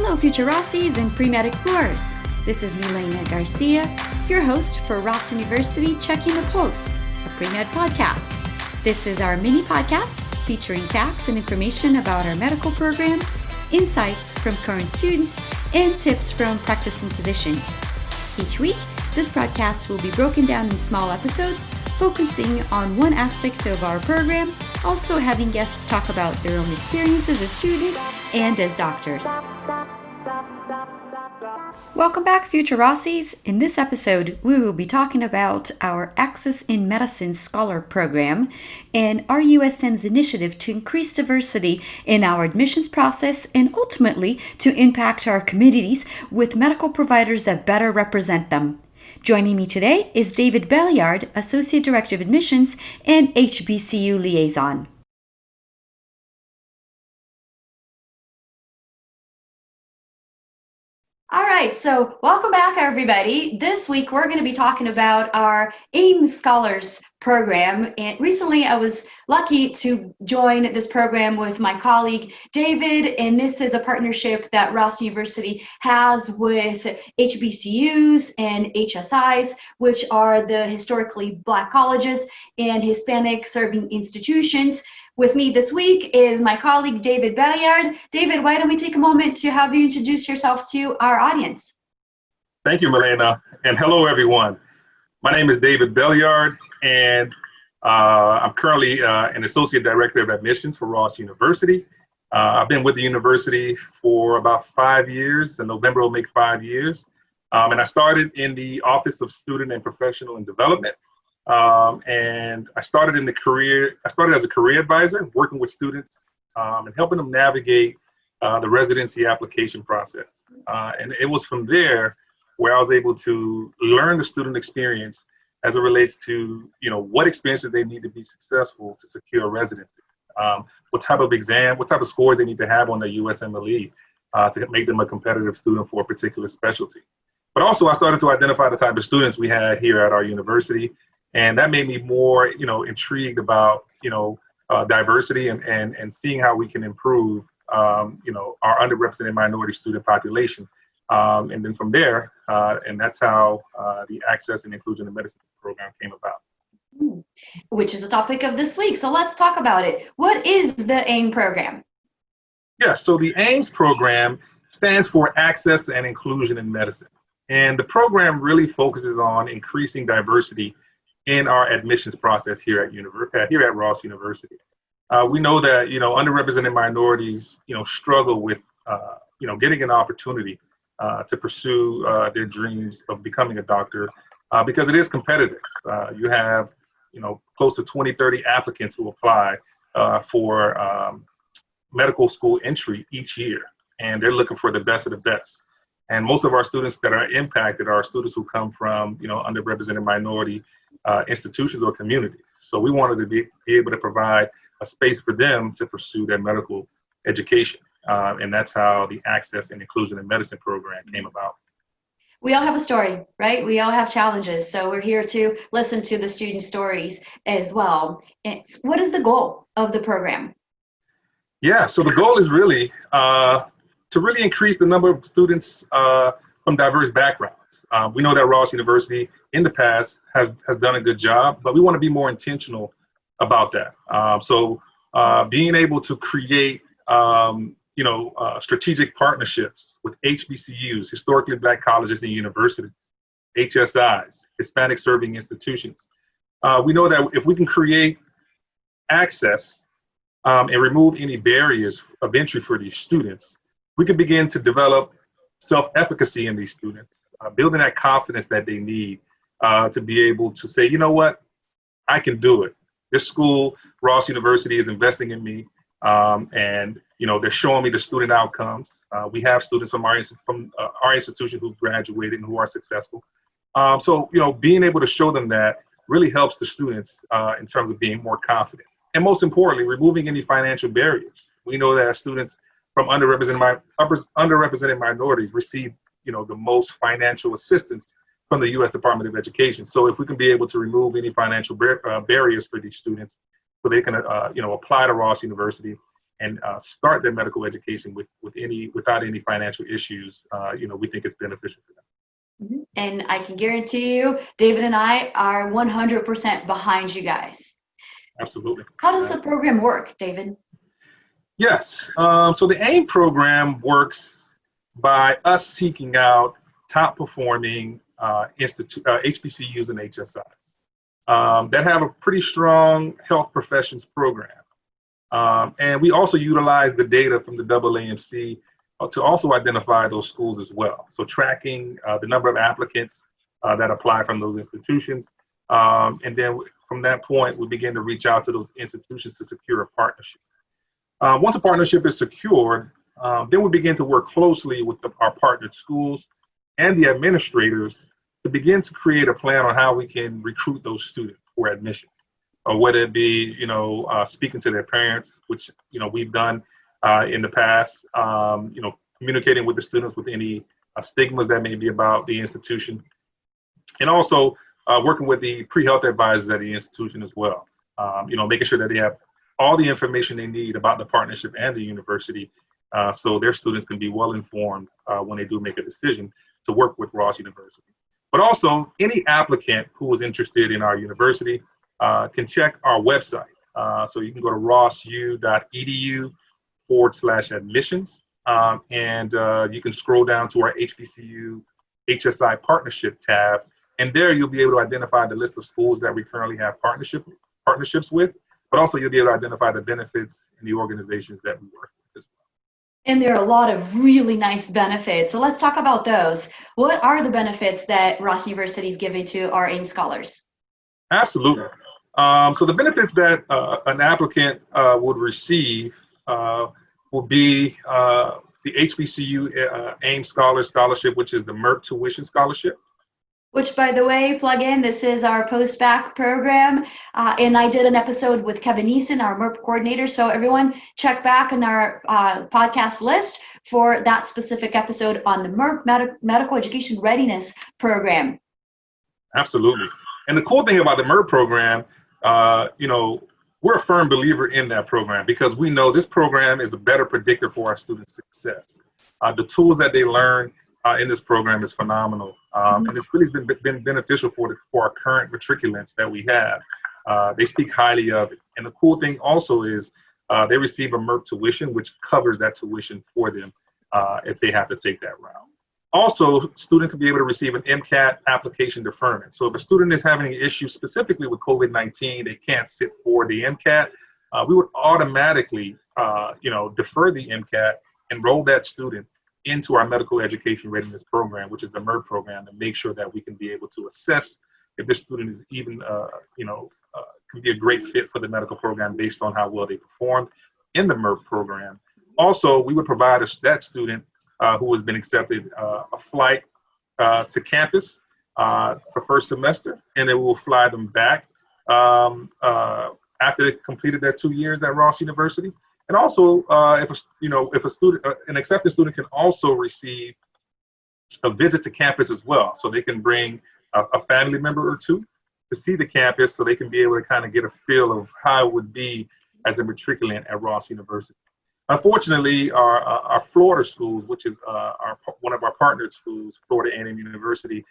Hello, future Rossies and pre-med explorers. This is Milena Garcia, your host for Ross University Checking the Pulse, a pre-med podcast. This is our mini podcast featuring facts and information about our medical program, insights from current students, and tips from practicing physicians. Each week, this broadcast will be broken down in small episodes, focusing on one aspect of our program, also having guests talk about their own experiences as students and as doctors. Welcome back, future Rossies. In this episode, we will be talking about our Access in Medicine Scholar Program and RUSM's initiative to increase diversity in our admissions process and ultimately to impact our communities with medical providers that better represent them. Joining me today is David Belliard, Associate Director of Admissions and HBCU Liaison. All right, so welcome back, everybody. This week, we're going to be talking about our AIMS Scholars Program. And recently, I was lucky to join this program with my colleague, David, and this is a partnership that Ross University has with HBCUs and HSIs, which are the historically Black colleges and Hispanic serving institutions. With me this week is my colleague, David Belliard. David, why don't we take a moment to have you introduce yourself to our audience? Thank you, Milena, and hello, everyone. My name is David Belliard, and I'm currently an Associate Director of Admissions for Ross University. I've been with the university for about 5 years. In November, will make 5 years. And I started in the Office of Student and Professional Development. And I started as a career advisor, working with students and helping them navigate the residency application process. And it was from there where I was able to learn the student experience as it relates to, what experiences they need to be successful to secure residency. What type of scores they need to have on their USMLE to make them a competitive student for a particular specialty. But also I started to identify the type of students we had here at our university. And that made me more, intrigued about, diversity and seeing how we can improve, our underrepresented minority student population. And then from there, and that's how the Access and Inclusion in Medicine program came about. Which is the topic of this week. So let's talk about it. What is the AIM program? Yes, so the AIMS program stands for Access and Inclusion in Medicine. And the program really focuses on increasing diversity in our admissions process here at Ross University. We know that, underrepresented minorities, struggle with, getting an opportunity to pursue their dreams of becoming a doctor because it is competitive. You have, close to 20, 30 applicants who apply for medical school entry each year, and they're looking for the best of the best. And most of our students that are impacted are students who come from, underrepresented minority institutions or communities. So we wanted to be able to provide a space for them to pursue their medical education. And that's how the Access and Inclusion in Medicine program came about. We all have a story, right? We all have challenges. So we're here to listen to the student stories as well. What is the goal of the program? Yeah, so the goal is really to really increase the number of students from diverse backgrounds. We know that Ross University in the past has done a good job, but we want to be more intentional about that. So being able to create, strategic partnerships with HBCUs, historically Black colleges and universities, HSIs, Hispanic serving institutions. We know that if we can create access and remove any barriers of entry for these students, we can begin to develop self-efficacy in these students, building that confidence that they need to be able to say, you know what, I can do it. This school, Ross University, is investing in me, and they're showing me the student outcomes. We have students from our institution who've graduated and who are successful. So being able to show them that really helps the students in terms of being more confident. And most importantly, removing any financial barriers. We know that students from underrepresented minorities receive, the most financial assistance from the U.S. Department of Education. So if we can be able to remove any financial barriers for these students, so they can, apply to Ross University and start their medical education without any financial issues, we think it's beneficial for them. And I can guarantee you, David and I are 100% behind you guys. Absolutely. How does the program work, David? Yes. So the AIM program works by us seeking out top performing HBCUs and HSIs that have a pretty strong health professions program. And we also utilize the data from the AAMC to also identify those schools as well. So tracking the number of applicants that apply from those institutions. And then from that point, we begin to reach out to those institutions to secure a partnership. Once a partnership is secured, then we begin to work closely with our partnered schools and the administrators to begin to create a plan on how we can recruit those students for admissions. Or whether it be, speaking to their parents, which, we've done in the past, communicating with the students with any stigmas that may be about the institution, and also working with the pre-health advisors at the institution as well, making sure that they have all the information they need about the partnership and the university so their students can be well informed when they do make a decision to work with Ross University. But also, any applicant who is interested in our university can check our website. So you can go to rossu.edu/admissions, and you can scroll down to our HBCU HSI partnership tab. And there you'll be able to identify the list of schools that we currently have partnerships with, but also you'll be able to identify the benefits in the organizations that we work with as well. And there are a lot of really nice benefits. So let's talk about those. What are the benefits that Ross University is giving to our AIM scholars? Absolutely. So the benefits that an applicant would receive will be the HBCU AIM Scholar Scholarship, which is the MERP Tuition Scholarship. Which, by the way, plug in, this is our post-bac program. And I did an episode with Kevin Eason, our MERP coordinator. So everyone check back on our podcast list for that specific episode on the MERP Medical Education Readiness Program. Absolutely. And the cool thing about the MERP program, we're a firm believer in that program because we know this program is a better predictor for our students' success. The tools that they learn in this program is phenomenal. And it's really been beneficial for our current matriculants that we have. They speak highly of it. And the cool thing also is they receive a MERP tuition, which covers that tuition for them if they have to take that route. Also, students can be able to receive an MCAT application deferment. So if a student is having an issue specifically with COVID-19, they can't sit for the MCAT, we would automatically, defer the MCAT, enroll that student into our medical education readiness program, which is the MERP program, to make sure that we can be able to assess if this student is even, can be a great fit for the medical program based on how well they performed in the MERP program. Also, we would provide that student who has been accepted a flight to campus for first semester, and then we will fly them back after they completed their 2 years at Ross University. And also, if a student, an accepted student can also receive a visit to campus as well. So they can bring a family member or two to see the campus so they can be able to kind of get a feel of how it would be as a matriculant at Ross University. Unfortunately, our Florida schools, which is one of our partnered schools, Florida A&M University,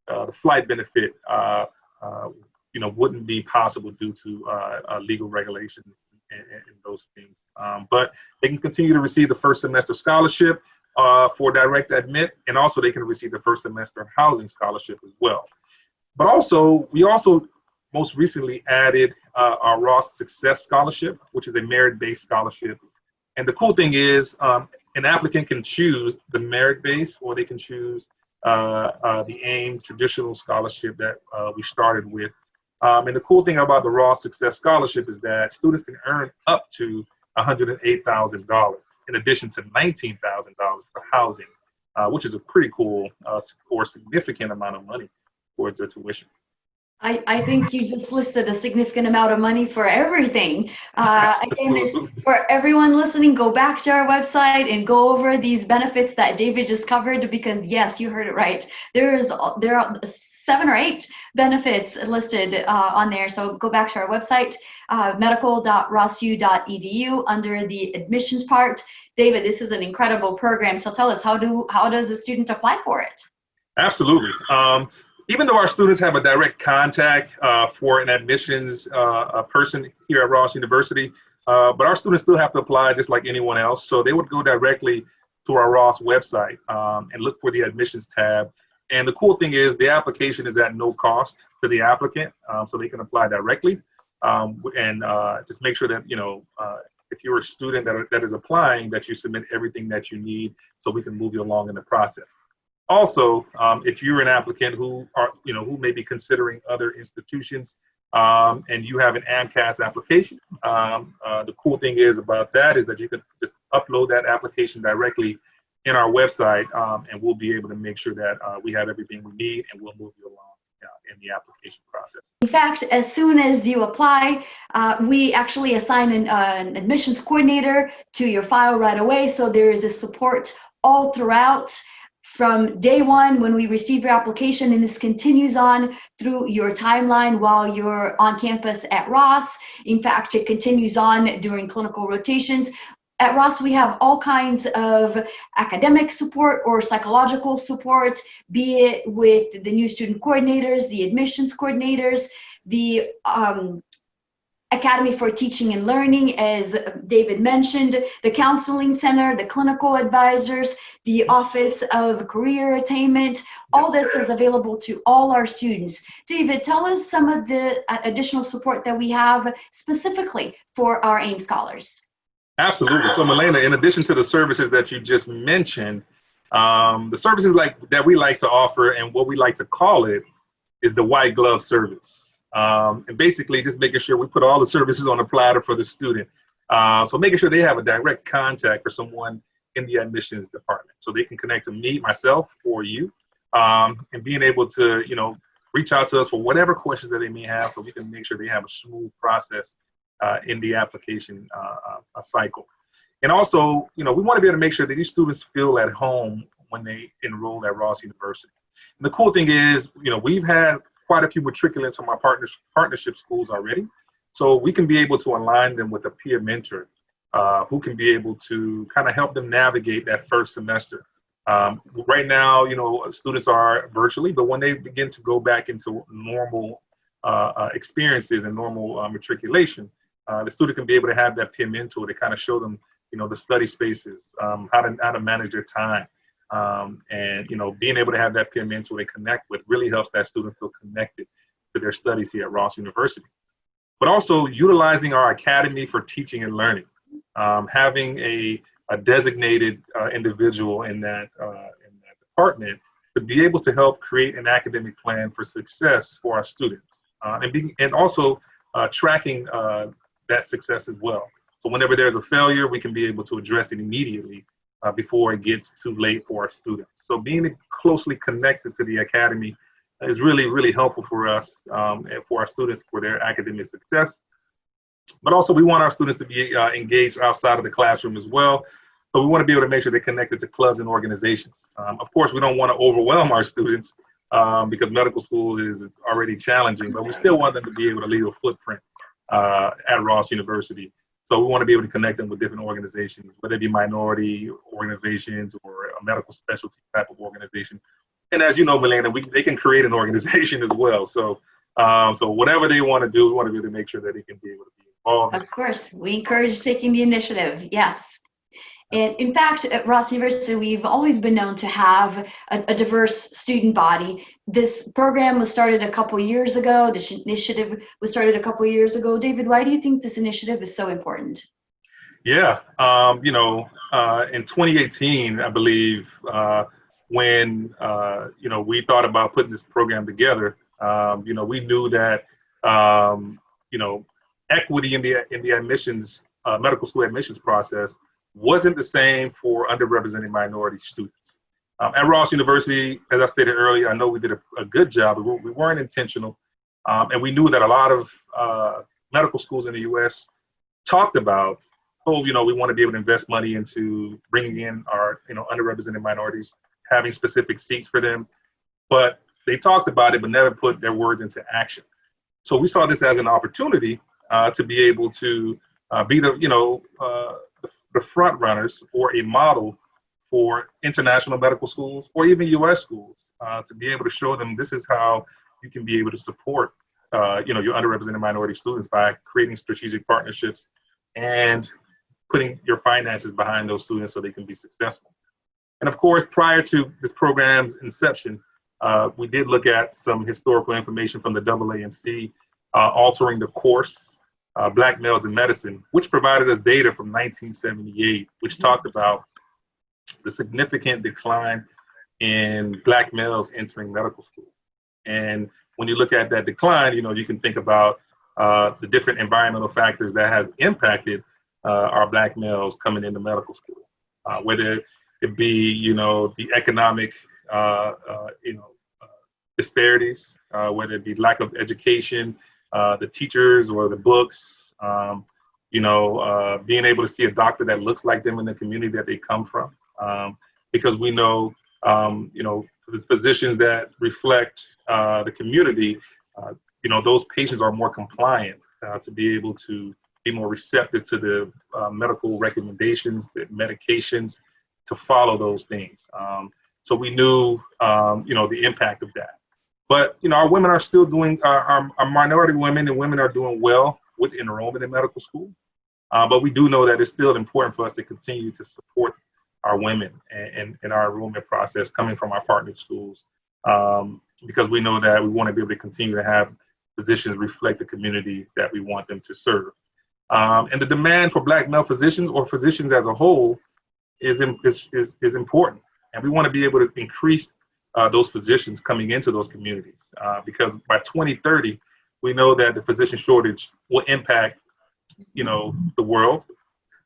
the flight benefit, wouldn't be possible due to legal regulations and those things. But they can continue to receive the first semester scholarship for direct admit, and also they can receive the first semester housing scholarship as well. But also, we also most recently added our Ross Success Scholarship, which is a merit-based scholarship. And the cool thing is an applicant can choose the merit-based, or they can choose the AIM traditional scholarship that we started with. And the cool thing about the Ross Success Scholarship is that students can earn up to $108,000 in addition to $19,000 for housing, which is a pretty cool or significant amount of money towards their tuition. I think you just listed a significant amount of money for everything. Again, for everyone listening, go back to our website and go over these benefits that David just covered, because yes, you heard it right. There are 7 or 8 benefits listed on there. So go back to our website, medical.rossu.edu under the admissions part. David, this is an incredible program. So tell us, how does a student apply for it? Absolutely. Even though our students have a direct contact for an admissions person here at Ross University, but our students still have to apply just like anyone else. So they would go directly to our Ross website and look for the admissions tab. And the cool thing is the application is at no cost to the applicant, so they can apply directly. And just make sure that, if you're a student that is applying, that you submit everything that you need so we can move you along in the process. Also, if you're an applicant who may be considering other institutions and you have an AMCAS application, the cool thing is about that is that you can just upload that application directly in our website, and we'll be able to make sure that we have everything we need, and we'll move you along in the application process. In fact, as soon as you apply, we actually assign an admissions coordinator to your file right away. So there is this support all throughout from day one when we receive your application, and this continues on through your timeline while you're on campus at Ross. In fact, it continues on during clinical rotations. At Ross, we have all kinds of academic support or psychological support, be it with the new student coordinators, the admissions coordinators, the Academy for Teaching and Learning, as David mentioned, the Counseling Center, the clinical advisors, the Office of Career Attainment. All this is available to all our students. David, tell us some of the additional support that we have specifically for our AIM scholars. Absolutely. So Milena, in addition to the services that you just mentioned, the services that we like to offer and what we like to call it is the white glove service. And basically just making sure we put all the services on the platter for the student. So making sure they have a direct contact for someone in the admissions department. So they can connect to me, myself, or you, and being able to, reach out to us for whatever questions that they may have, so we can make sure they have a smooth process in the application cycle. And also, we want to be able to make sure that these students feel at home when they enroll at Ross University. And the cool thing is, we've had quite a few matriculants from our partnership schools already. So we can be able to align them with a peer mentor who can be able to kind of help them navigate that first semester. Right now, students are virtually, but when they begin to go back into normal experiences and normal matriculation, the student can be able to have that peer mentor to kind of show them, the study spaces, how to manage their time. And being able to have that peer mentor they connect with really helps that student feel connected to their studies here at Ross University. But also utilizing our Academy for Teaching and Learning, having a designated individual in that department to be able to help create an academic plan for success for our students, and also tracking that success as well. So whenever there's a failure, we can be able to address it immediately before it gets too late for our students. So being closely connected to the Academy is really, really helpful for us and for our students for their academic success. But also we want our students to be engaged outside of the classroom as well. So we want to be able to make sure they're connected to clubs and organizations. Of course, we don't want to overwhelm our students because medical school is already challenging, but we still want them to be able to leave a footprint at Ross University. So we want to be able to connect them with different organizations, whether it be minority organizations or a medical specialty type of organization. And as you know, Milena, they can create an organization as well. So so whatever they want to do, we want to be able to make sure that they can be able to be involved. Of course, we encourage taking the initiative, yes. And in fact, at Ross University, we've always been known to have a diverse student body. This program was started a couple years ago. This initiative was started a couple years ago. David, why do you think this initiative is so important? Yeah, in 2018, I believe, when we thought about putting this program together, we knew that equity in the admissions medical school admissions process wasn't the same for underrepresented minority students. At Ross University, as I stated earlier, I know we did a good job, but we weren't intentional. And we knew that a lot of medical schools in the US talked about, we want to be able to invest money into bringing in our underrepresented minorities, having specific seats for them. But they talked about it, but never put their words into action. So we saw this as an opportunity to be able to be the front runners or a model for international medical schools or even U.S. schools to be able to show them this is how you can be able to support your underrepresented minority students by creating strategic partnerships and putting your finances behind those students so they can be successful. And of course, prior to this program's inception, we did look at some historical information from the AAMC, altering the course, Black Males in Medicine, which provided us data from 1978, which talked about the significant decline in Black males entering medical school. And when you look at that decline, you can think about the different environmental factors that have impacted our Black males coming into medical school, whether it be, the economic, disparities, whether it be lack of education, the teachers or the books, being able to see a doctor that looks like them in the community that they come from. Because we know, the physicians that reflect the community, those patients are more compliant to be able to be more receptive to the medical recommendations, the medications, to follow those things. So we knew, the impact of that. But, our women are still doing, our minority women and women are doing well with enrollment in medical school. But we do know that it's still important for us to continue to support our women and our enrollment process coming from our partner schools, because we know that we want to be able to continue to have physicians reflect the community that we want them to serve. And the demand for Black male physicians or physicians as a whole is important. And we want to be able to increase those physicians coming into those communities, because by 2030, we know that the physician shortage will impact, the world.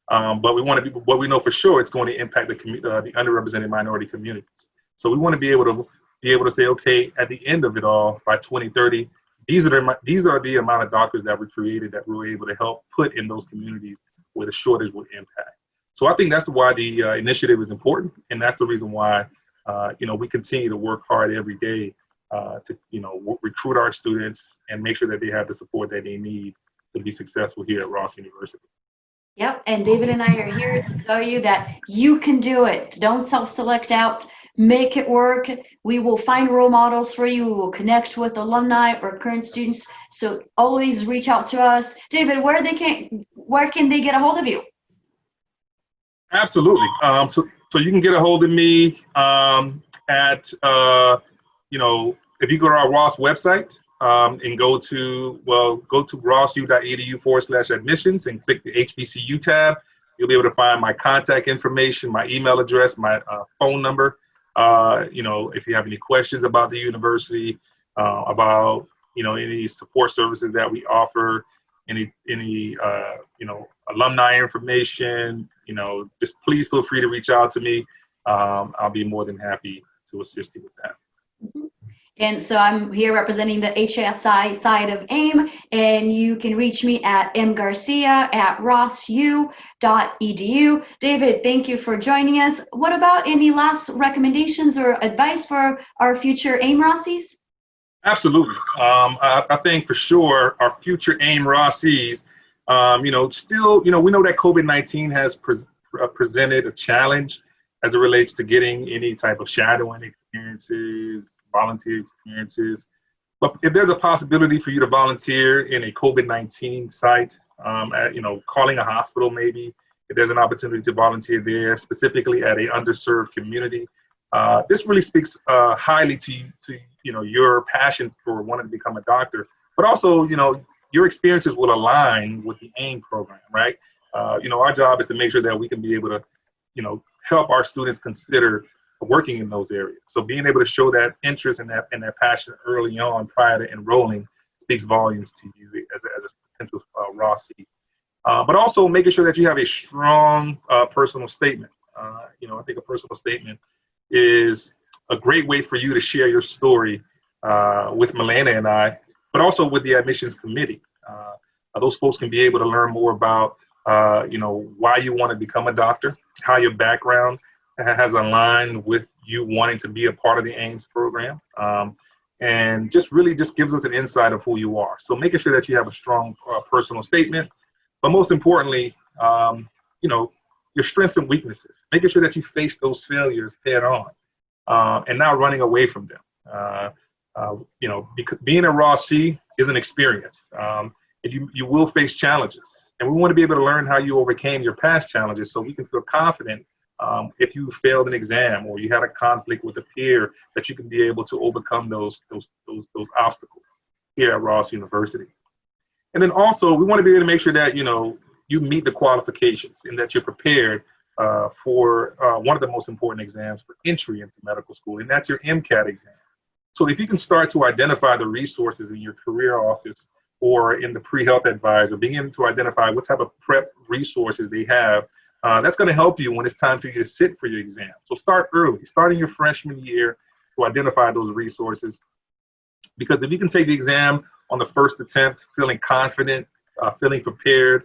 But we know for sure it's going to impact the underrepresented minority communities. So we want to be able to say, okay, at the end of it all, by 2030, these are the amount of doctors that were created that we were able to help put in those communities where the shortage would impact. So I think that's why the initiative is important, and that's the reason why we continue to work hard every day to recruit our students and make sure that they have the support that they need to be successful here at Ross University. Yep, and David and I are here to tell you that you can do it. Don't self-select out. Make it work. We will find role models for you. We will connect with alumni or current students. So always reach out to us. David, where can they get a hold of you? Absolutely. So you can get a hold of me at if you go to our Ross website and go to rossu.edu/admissions and click the HBCU tab. You'll be able to find my contact information, my email address, my phone number. If you have any questions about the university, about any support services that we offer, any alumni information, just please feel free to reach out to me. I'll be more than happy to assist you with that. Mm-hmm. And so I'm here representing the HSI side of AIM, and you can reach me at mgarcia@rossu.edu. David, thank you for joining us. What about any last recommendations or advice for our future AIM Rossies? Absolutely. I think for sure our future AIM Rossies, still, we know that COVID-19 has presented a challenge as it relates to getting any type of shadowing experiences, volunteer experiences. But if there's a possibility for you to volunteer in a COVID-19 site, calling a hospital maybe, if there's an opportunity to volunteer there, specifically at a underserved community, this really speaks highly to your passion for wanting to become a doctor, but also, your experiences will align with the AIM program, right? Our job is to make sure that we can be able to, help our students consider working in those areas. So being able to show that interest and that passion early on prior to enrolling speaks volumes to you as a potential Rossi. But also making sure that you have a strong personal statement. I think a personal statement is a great way for you to share your story with Milena and I, but also with the admissions committee. Those folks can be able to learn more about, why you want to become a doctor, how your background has aligned with you wanting to be a part of the AIMS program, and just really just gives us an insight of who you are. So making sure that you have a strong personal statement, but most importantly, your strengths and weaknesses, making sure that you face those failures head on, and not running away from them. Because being a Raw C is an experience. And you will face challenges, and we want to be able to learn how you overcame your past challenges so we can feel confident if you failed an exam or you had a conflict with a peer, that you can be able to overcome those obstacles here at Ross University. And then also, we want to be able to make sure that you meet the qualifications and that you're prepared for one of the most important exams for entry into medical school, and that's your MCAT exam. So if you can start to identify the resources in your career office or in the pre-health advisor, being able to identify what type of prep resources they have, that's going to help you when it's time for you to sit for your exam. So start early, starting your freshman year to identify those resources. Because if you can take the exam on the first attempt, feeling confident, feeling prepared,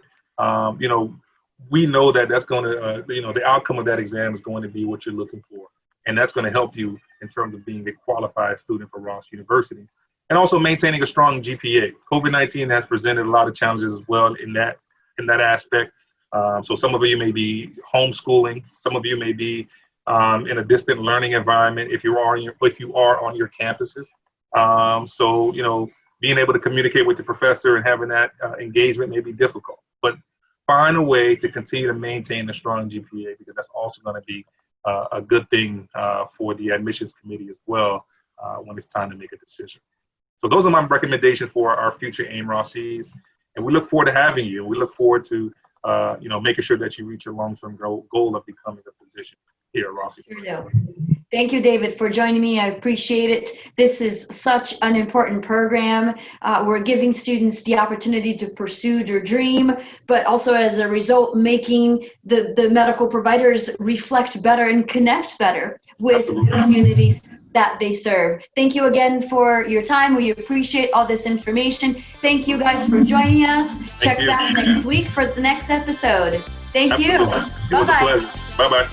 we know that that's going to, the outcome of that exam is going to be what you're looking for. And that's going to help you in terms of being a qualified student for Ross University. And also maintaining a strong GPA. COVID-19 has presented a lot of challenges as well in that aspect. So some of you may be homeschooling, some of you may be in a distant learning environment if you are on your campuses. So being able to communicate with the professor and having that engagement may be difficult, but find a way to continue to maintain a strong GPA, because that's also going to be a good thing for the admissions committee as well when it's time to make a decision. So those are my recommendations for our future AIM Rossies, and we look forward to having you. We look forward to making sure that you reach your long-term goal of becoming a physician here at Ross. Thank you, David, for joining me. I appreciate it. This is such an important program. We're giving students the opportunity to pursue their dream, but also as a result, making the medical providers reflect better and connect better with the communities that they serve. Thank you again for your time. We appreciate all this information. Thank you guys for joining us. Check back next week for the next episode. Thank you. Bye-bye. Bye-bye.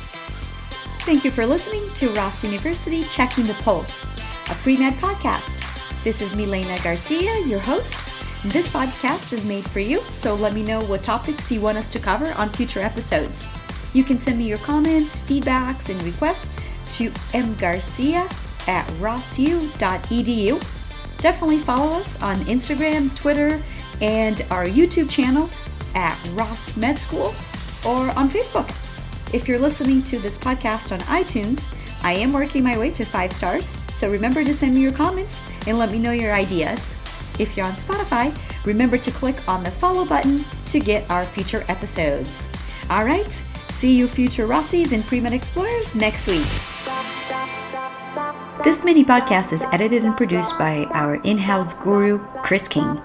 Thank you for listening to Ross University Checking the Pulse, a pre-med podcast. This is Milena Garcia, your host. This podcast is made for you, so let me know what topics you want us to cover on future episodes. You can send me your comments, feedbacks, and requests to mgarcia@rossu.edu. Definitely follow us on Instagram, Twitter, and our YouTube channel at Ross Med School, or on Facebook. If you're listening to this podcast on iTunes, I am working my way to 5 stars, so remember to send me your comments and let me know your ideas. If you're on Spotify, remember to click on the follow button to get our future episodes. All right, see you future Rossies and Pre-Med Explorers next week. This mini podcast is edited and produced by our in-house guru, Chris King.